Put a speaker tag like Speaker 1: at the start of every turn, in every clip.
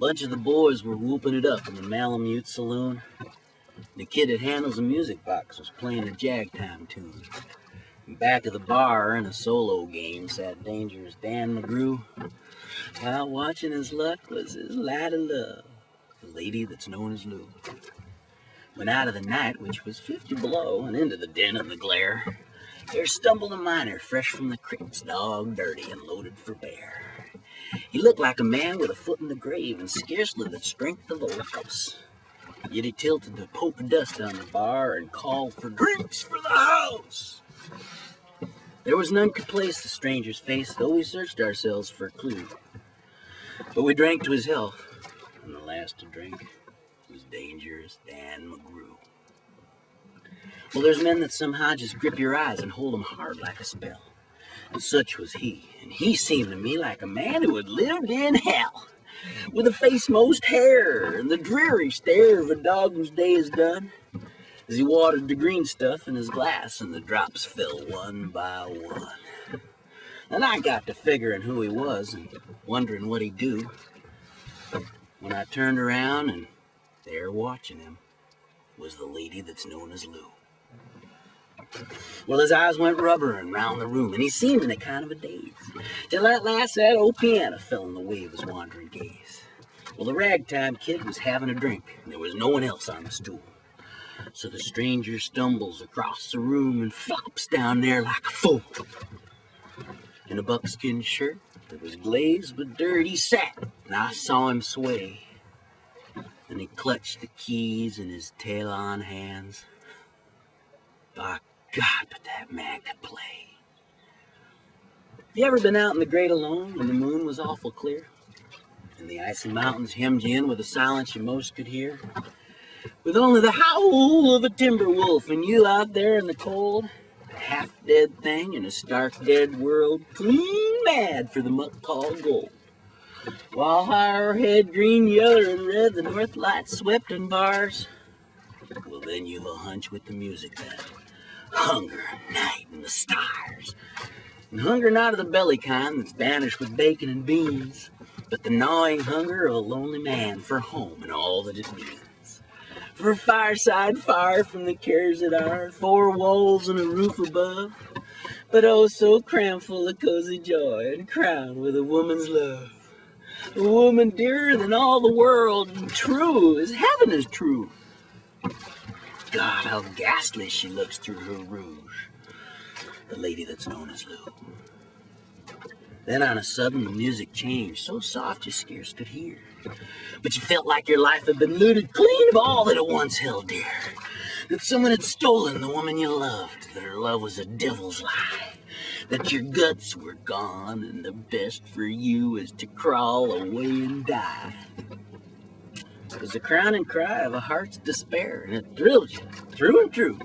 Speaker 1: bunch of the boys were whooping it up in the Malamute saloon. The kid that handles the music box was playing a jagtime tune. In back of the bar in a solo game sat Dangerous Dan McGrew. While watching his luck was his lad of love, the lady that's known as Lou. When out of the night, which was 50 below, and into the din and the glare, there stumbled a miner fresh from the creeks, dog dirty and loaded for bear. He looked like a man with a foot in the grave and scarcely the strength of a louse. Yet he tilted the polka dust on the bar and called for drinks for the house. There was none could place the stranger's face, though we searched ourselves for a clue. But we drank to his health, and the last to drink was Dangerous Dan McGrew. Well, there's men that somehow just grip your eyes and hold them hard like a spell. And such was he, and he seemed to me like a man who had lived in hell, with a face most hair and the dreary stare of a dog whose day is done, as he watered the green stuff in his glass and the drops fell one by one. And I got to figuring who he was and wondering what he'd do, when I turned around and there watching him was the lady that's known as Lou. Well, his eyes went rubbering round the room, and he seemed in a kind of a daze, till at last that old piano fell in the way of his wandering gaze. Well, the ragtime kid was having a drink, and there was no one else on the stool. So the stranger stumbles across the room and flops down there like a fool. In a buckskin shirt that was glazed with dirty satin, and I saw him sway. And he clutched the keys in his tail-on hands. By God, but that man could play. You ever been out in the great alone when the moon was awful clear, and the icy mountains hemmed you in with a silence you most could hear, with only the howl of a timber wolf and you out there in the cold, a half-dead thing in a stark dead world, clean mad for the muck called gold? While higher head green, yellow, and red, the north lights swept in bars. Well, then you've a hunch with the music that hunger, night, and the stars. And hunger not of the belly kind that's banished with bacon and beans, but the gnawing hunger of a lonely man for home and all that it means. For fireside fire from the cares that are, 4 walls and a roof above, but oh so crammed full of cozy joy and crowned with a woman's love. A woman dearer than all the world, and true as heaven is true. God, how ghastly she looks through her rouge, the lady that's known as Lou. Then on a sudden the music changed, so soft you scarce could hear, but you felt like your life had been looted clean of all that it once held dear, that someone had stolen the woman you loved, that her love was a devil's lie, that your guts were gone and the best for you is to crawl away and die. It was the crowning cry of a heart's despair, and it thrilled you through and through.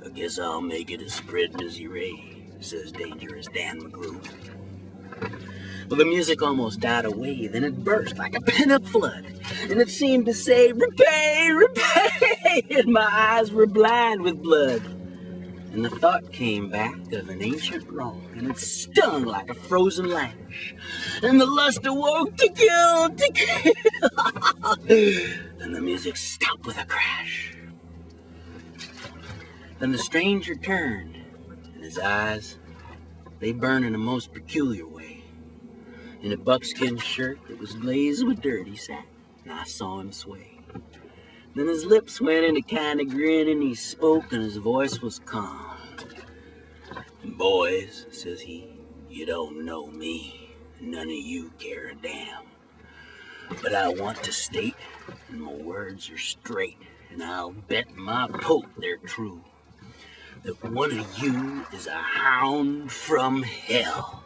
Speaker 1: I guess I'll make it a spread busy ray, says Dangerous Dan McGrew. Well, the music almost died away, then it burst like a pent-up flood, and it seemed to say, repay, repay, and my eyes were blind with blood. And the thought came back of an ancient wrong, and it stung like a frozen lash. And the lust awoke to kill, to kill. And the music stopped with a crash. Then the stranger turned, and his eyes, they burned in a most peculiar way. In a buckskin shirt that was glazed with dirty satin, and I saw him sway. Then his lips went in a kind of grin, and he spoke, and his voice was calm. Boys, says he, you don't know me, and none of you care a damn. But I want to state, and my words are straight, and I'll bet my poke they're true, that one of you is a hound from hell.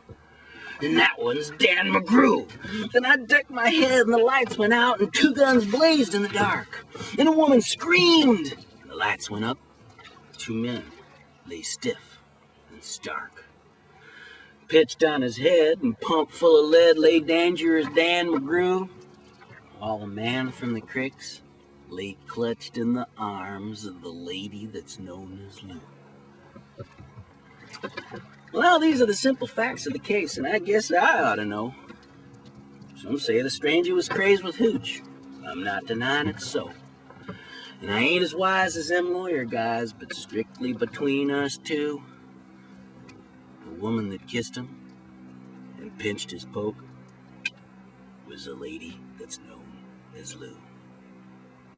Speaker 1: And that one's Dan McGrew. Then I ducked my head and the lights went out and 2 guns blazed in the dark. And a woman screamed. And the lights went up. 2 men lay stiff and stark. Pitched on his head and pumped full of lead lay Dangerous Dan McGrew, while the man from the creeks lay clutched in the arms of the lady that's known as Lou. Well, these are the simple facts of the case, and I guess I ought to know. Some say the stranger was crazed with hooch. I'm not denying it's so. And I ain't as wise as them lawyer guys, but strictly between us two, the woman that kissed him and pinched his poke was a lady that's known as Lou.